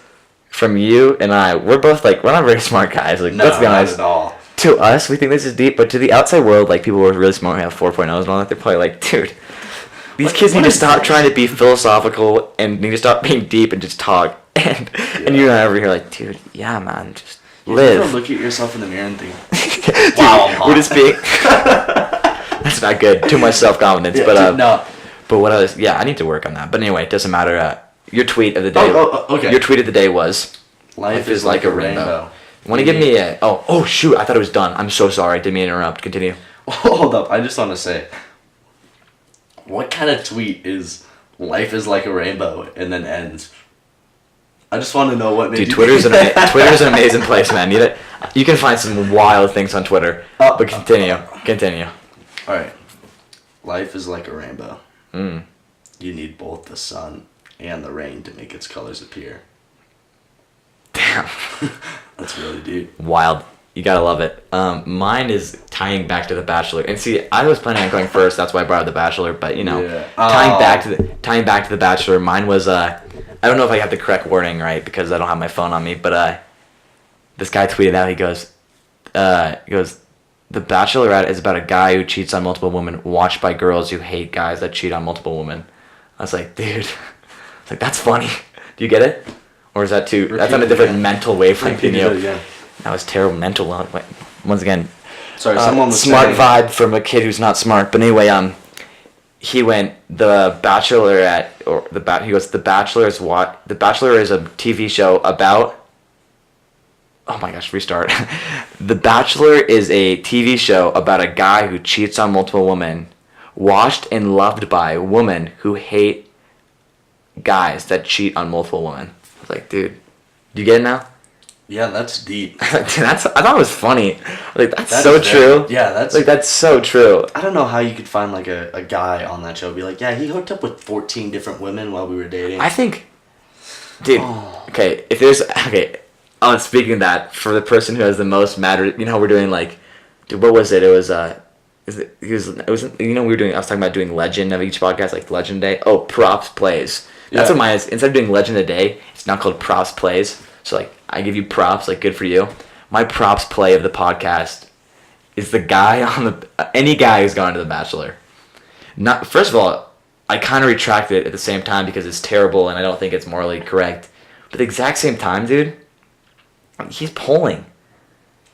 From you and I, we're both we're not very smart guys. Like, let's be honest. Not at all. To us, we think this is deep, but to the outside world, like people who are really smart who have 4.0s and all that, they're probably like, dude, these kids need to stop trying to be philosophical and need to stop being deep and just talk. And you're not over here like, dude, yeah, man, just live. You never look at yourself in the mirror and think, dude, wow, we're just being. That's not good. Too much self-confidence. Yeah, but no. But what I was, I need to work on that. But anyway, it doesn't matter. Your tweet of the day. Okay. Your tweet of the day was, life is like a rainbow. Want to give me a... Oh, shoot. I thought it was done. I'm so sorry. Didn't mean to interrupt. Continue. Hold up. I just want to say, what kind of tweet is life is like a rainbow and then ends? I just want to know what made Dude, Twitter's an amazing place, man. You can find some wild things on Twitter. But continue. All right. life is like a rainbow. Mm. You need both the sun and the rain to make its colors appear. Damn. That's really deep. Wild. You gotta love it. Mine is tying back to The Bachelor. And see, I was planning on going first. That's why I brought up The Bachelor. But you know, Yeah. tying back to The Bachelor. Mine was I don't know if I have the correct wording right because I don't have my phone on me. But this guy tweeted out. He goes, The Bachelorette is about a guy who cheats on multiple women, watched by girls who hate guys that cheat on multiple women. I was like, dude, it's like that's funny. Do you get it? Or is that too? That's on a different mental wavelength. You know? Yeah. That was terrible mental. Once again, Sorry, someone was smart saying, vibe from a kid who's not smart. But anyway, he went The Bachelorette or he goes The Bachelor is what? The Bachelor is a TV show about. Oh my gosh, restart. The Bachelor is a TV show about a guy who cheats on multiple women, watched and loved by women who hate guys that cheat on multiple women. I was like, dude, you get it now? Yeah, that's deep. Dude, I thought it was funny. Like that's That so is true. very- yeah, that's like that's so true. I don't know how you could find like a guy on that show and be like, yeah, he hooked up with 14 different women while we were dating. I think, dude. Oh. Okay, if there's speaking of that, for the person who has the most matter, you know how we're doing like, dude, what was it? It was we were doing. I was talking about doing legend of each podcast, like legend day. Oh, props plays. That's Yeah. what mine is. Instead of doing legend a day, it's now called props plays. So like I give you props, like good for you. My props play of the podcast is the guy on any guy who's gone to The Bachelor. Not first of all, I kind of retract it at the same time because it's terrible and I don't think it's morally correct. But at the exact same time, dude, he's pulling.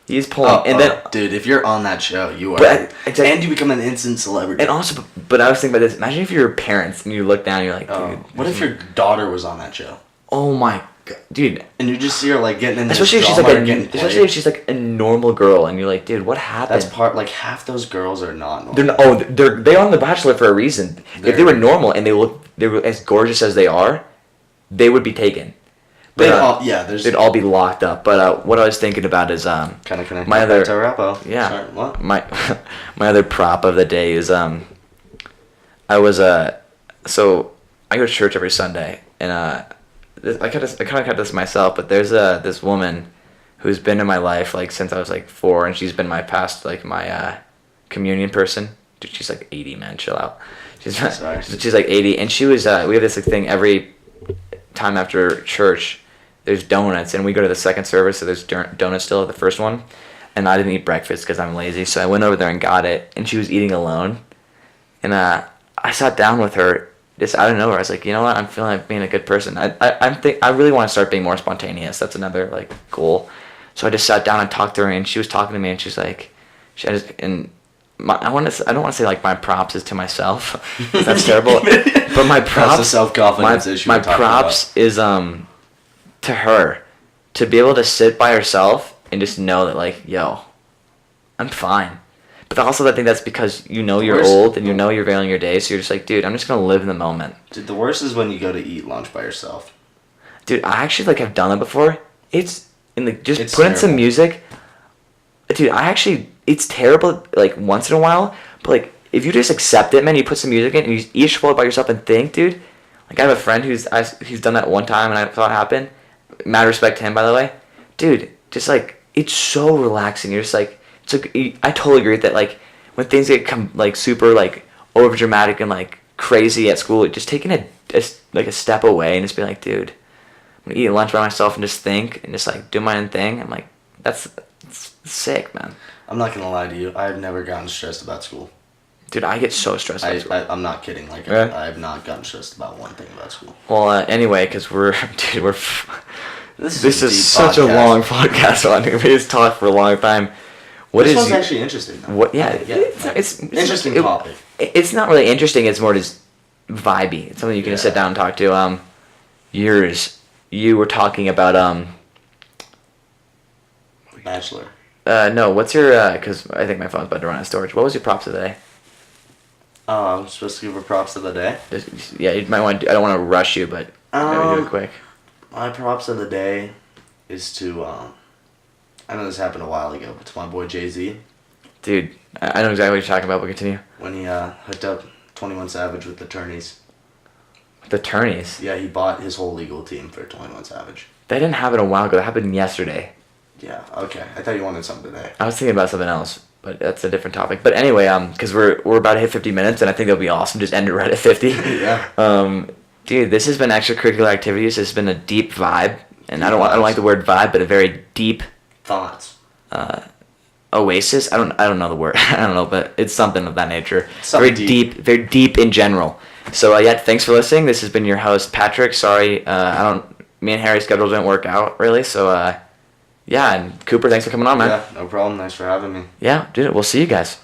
He's pulling, Dude, if you're on that show, you are, exactly. and you become an instant celebrity. And also, but I was thinking about this. Imagine if you're parents and you look down, and you're like, dude. What if your daughter was on that show? Oh my god, dude. And you just see her like getting in this Especially if she's like a normal girl, and you're like, dude, what happened? That's like half those girls are not normal. They're on The Bachelor for a reason. If they were normal and they were as gorgeous as they are, they would be taken. They'd But, they'd all be locked up. But what I was thinking about is kind of connected my other to Rappo. yeah. Sorry, what? My other prop of the day is I was so I go to church every Sunday and I kind of got this myself, but there's this woman who's been in my life like since I was like 4, and she's been my past like my communion person. Dude, she's like 80, man. Chill out. She's like 80, and she was we have this like, thing every time after church. There's donuts, and we go to the second service, so there's donuts still at the first one. And I didn't eat breakfast because I'm lazy, so I went over there and got it, and she was eating alone. And I sat down with her, just out of nowhere. I was like, you know what? I'm feeling like being a good person. I really want to start being more spontaneous. That's another like goal. So I just sat down and talked to her, and she was talking to me, and she's like, I don't want to say like my props is to myself. That's terrible. But my props, That's a self-confidence issue. My props is to her, to be able to sit by herself and just know that like, yo, I'm fine. But also I think that's because you're old and you're veiling your days, so you're just like, dude, I'm just gonna live in the moment. Dude, the worst is when you go to eat lunch by yourself. Dude, I actually like have done that before. It's put in some terrible. music. Dude, it's terrible like once in a while, but like if you just accept it, man, you put some music in and you eat Chipotle by yourself and think, dude. Like I have a friend who's done that one time and I thought it happened. Mad respect to him, by the way. Dude, just like it's so relaxing. You're just like I totally agree with that. Like when things get like super like over dramatic and like crazy at school, just taking a step away and just be like, dude, I'm gonna eat lunch by myself and just think and just like do my own thing. I'm like, it's sick, man. I'm not gonna lie to you. I've never gotten stressed about school. Dude, I get so stressed about school. I'm not kidding. Like Really? I have not gotten stressed about one thing about school. Well, anyway, because this is deep such a podcast. long podcast. On we just talked for a long time. This one's actually interesting, though. What? Yeah, it's interesting topic. It's not really interesting. It's more just vibey. It's something you can just sit down and talk to. You were talking about Bachelor. No, what's your because I think my phone's about to run out of storage. What was your props of the day? I'm supposed to give her props of the day. Yeah, you might want. I don't want to rush you, but maybe do it quick. My props of the day is to I know this happened a while ago, but to my boy Jay-Z. Dude, I know exactly what you're talking about, but continue. When he hooked up 21 Savage with the Turnies. The Turnies. Yeah, he bought his whole legal team for 21 Savage. That didn't happen a while ago. That happened yesterday. Yeah, okay. I thought you wanted some today. I was thinking about something else, but that's a different topic. But anyway, because we're about to hit 50 minutes, and I think it'll be awesome. Just end it right at 50. Yeah. Dude, this has been Extracurricular Activities. This has been a deep vibe, and I don't like the word vibe, but a very deep Thoughts. oasis. I don't know the word. I don't know, but it's something of that nature. Something very very deep in general. So yeah, thanks for listening. This has been your host Patrick. Sorry, me and Harry's schedule didn't work out really. So yeah, and Cooper, thanks for coming on, man. Yeah, no problem. Thanks for having me. Yeah, dude, we'll see you guys.